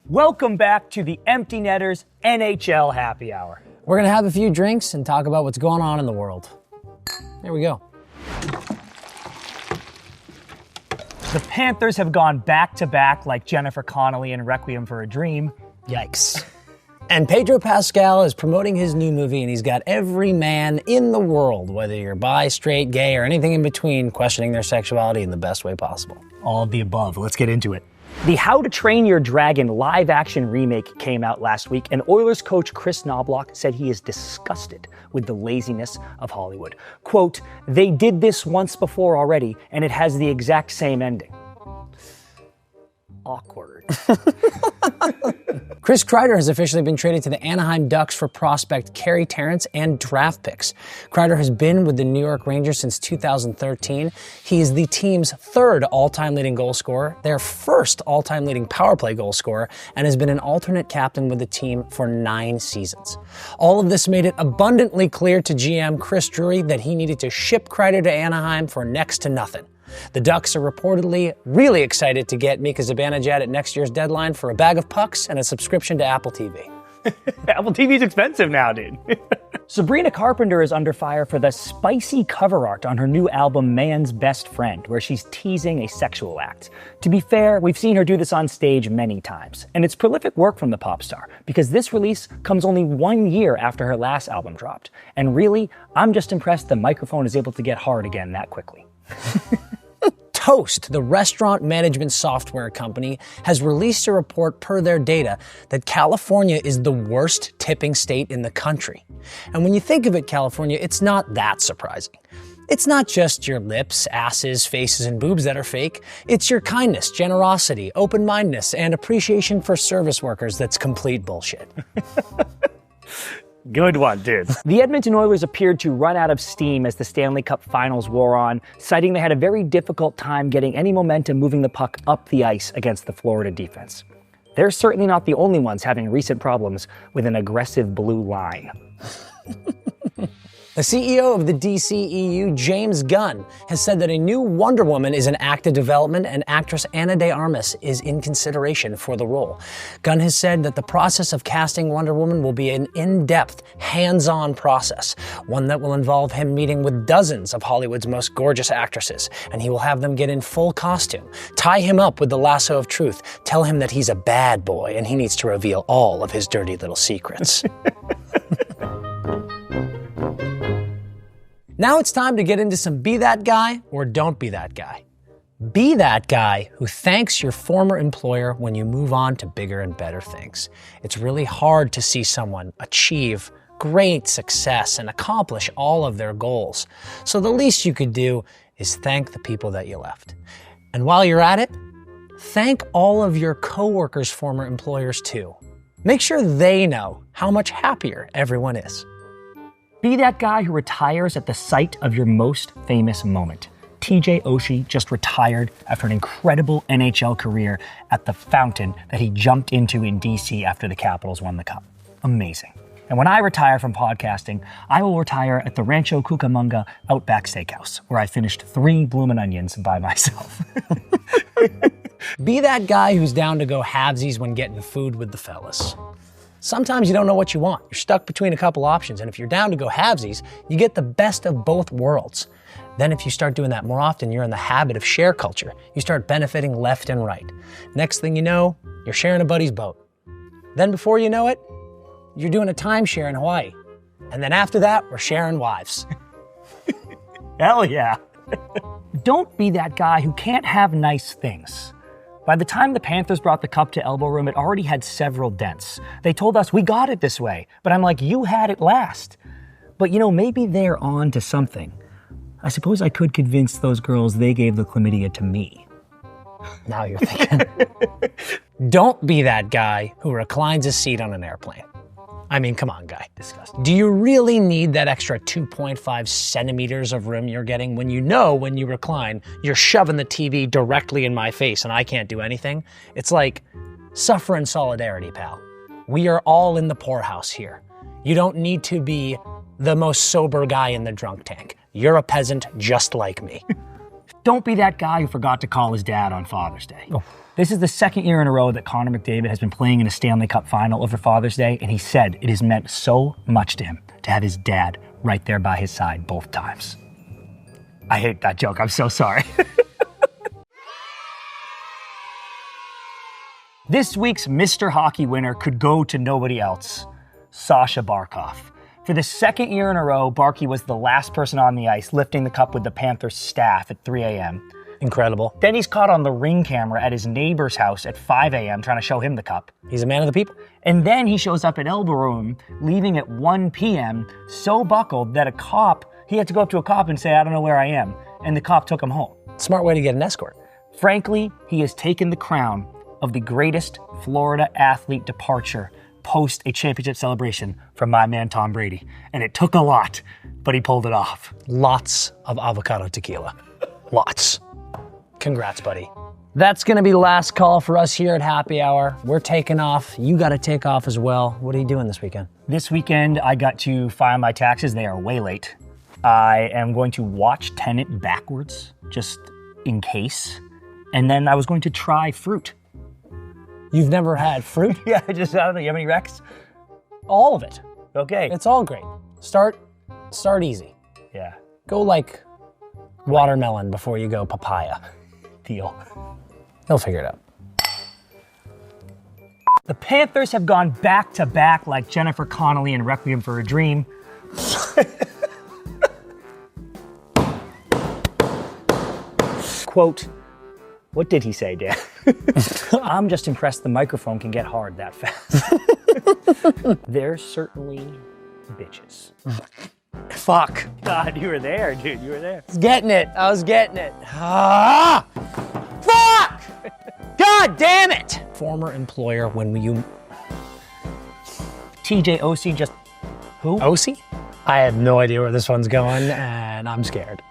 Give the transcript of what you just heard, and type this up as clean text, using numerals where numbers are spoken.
Welcome back to the Empty Netters NHL Happy Hour. We're going to have a few drinks and talk about what's going on in the world. There we go. The Panthers have gone back-to-back like Jennifer Connelly in Requiem for a Dream. Yikes. And Pedro Pascal is promoting his new movie, and he's got every man in the world, whether you're bi, straight, gay, or anything in between, questioning their sexuality in the best way possible. All of the above. Let's get into it. The How to Train Your Dragon live-action remake came out last week, and Oilers coach Chris Knobloch said he is disgusted with the laziness of Hollywood. Quote, "They did this once before already, and it has the exact same ending." Awkward. Chris Kreider has officially been traded to the Anaheim Ducks for prospect Carey Terrence and draft picks. Kreider has been with the New York Rangers since 2013. He is the team's third all-time leading goal scorer, their first all-time leading power play goal scorer, and has been an alternate captain with the team for 9 seasons. All of this made it abundantly clear to GM Chris Drury that he needed to ship Kreider to Anaheim for next to nothing. The Ducks are reportedly really excited to get Mika Zibanejad at next year's deadline for a bag of pucks and a subscription to Apple TV. Apple TV's expensive now, dude. Sabrina Carpenter is under fire for the spicy cover art on her new album Man's Best Friend, where she's teasing a sexual act. To be fair, we've seen her do this on stage many times, and it's prolific work from the pop star, because this release comes only 1 year after her last album dropped. And really, I'm just impressed the microphone is able to get hard again that quickly. Toast, the restaurant management software company, has released a report per their data that California is the worst tipping state in the country. And when you think of it, California, it's not that surprising. It's not just your lips, asses, faces, and boobs that are fake. It's your kindness, generosity, open-mindedness, and appreciation for service workers that's complete bullshit. Good one, dude. The Edmonton Oilers appeared to run out of steam as the Stanley Cup Finals wore on, citing they had a very difficult time getting any momentum moving the puck up the ice against the Florida defense. They're certainly not the only ones having recent problems with an aggressive blue line. The CEO of the DCEU, James Gunn, has said that a new Wonder Woman is in active development and actress Ana de Armas is in consideration for the role. Gunn has said that the process of casting Wonder Woman will be an in-depth, hands-on process, one that will involve him meeting with dozens of Hollywood's most gorgeous actresses, and he will have them get in full costume, tie him up with the lasso of truth, tell him that he's a bad boy and he needs to reveal all of his dirty little secrets. Now it's time to get into some Be That Guy or Don't Be That Guy. Be that guy who thanks your former employer when you move on to bigger and better things. It's really hard to see someone achieve great success and accomplish all of their goals. So the least you could do is thank the people that you left. And while you're at it, thank all of your coworkers' former employers too. Make sure they know how much happier everyone is. Be that guy who retires at the site of your most famous moment. TJ Oshie just retired after an incredible NHL career at the fountain that he jumped into in DC after the Capitals won the Cup. Amazing. And when I retire from podcasting, I will retire at the Rancho Cucamonga Outback Steakhouse, where I finished 3 bloomin' onions by myself. Be that guy who's down to go halvesies when getting food with the fellas. Sometimes you don't know what you want. You're stuck between a couple options, and if you're down to go halvesies, you get the best of both worlds. Then if you start doing that more often, you're in the habit of share culture. You start benefiting left and right. Next thing you know, you're sharing a buddy's boat. Then before you know it, you're doing a timeshare in Hawaii. And then after that, we're sharing wives. Hell yeah. Don't be that guy who can't have nice things. By the time the Panthers brought the cup to Elbow Room, it already had several dents. They told us, we got it this way. But I'm like, you had it last. But maybe they're on to something. I suppose I could convince those girls they gave the chlamydia to me. Now you're thinking. Don't be that guy who reclines his seat on an airplane. I mean, come on, guy. Disgusting. Do you really need that extra 2.5 centimeters of room you're getting when you know when you recline, you're shoving the TV directly in my face and I can't do anything? It's like, suffer in solidarity, pal. We are all in the poorhouse here. You don't need to be the most sober guy in the drunk tank. You're a peasant just like me. Don't be that guy who forgot to call his dad on Father's Day. Oh. This is the second year in a row that Connor McDavid has been playing in a Stanley Cup final over Father's Day, and he said it has meant so much to him to have his dad right there by his side both times. I hate that joke. I'm so sorry. This week's Mr. Hockey winner could go to nobody else, Sasha Barkov. For the second year in a row, Barky was the last person on the ice lifting the cup with the Panthers staff at 3 a.m. Incredible. Then he's caught on the Ring camera at his neighbor's house at 5 a.m. trying to show him the cup. He's a man of the people. And then he shows up at Elbow Room, leaving at 1 p.m., so buckled that he had to go up to a cop and say, I don't know where I am. And the cop took him home. Smart way to get an escort. Frankly, he has taken the crown of the greatest Florida athlete departure post a championship celebration from my man Tom Brady. And it took a lot, but he pulled it off. Lots of avocado tequila. Lots. Congrats, buddy. That's going to be last call for us here at Happy Hour. We're taking off. You got to take off as well. What are you doing this weekend? This weekend, I got to file my taxes. They are way late. I am going to watch Tenet backwards, just in case. And then I was going to try fruit. You've never had fruit? Yeah, I don't know. You have any recs? All of it. Okay. It's all great. Start easy. Yeah. Go like watermelon before you go papaya. Deal. He'll figure it out. The Panthers have gone back-to-back like Jennifer Connelly in Requiem for a Dream. Quote, what did he say, Dan? I'm just impressed the microphone can get hard that fast. They're certainly bitches. Fuck. God, you were there, dude. You were there. I was getting it. Ah! Fuck! God damn it! Former employer, when you... TJ Oshie just... Who? Oshie? I have no idea where this one's going, and I'm scared.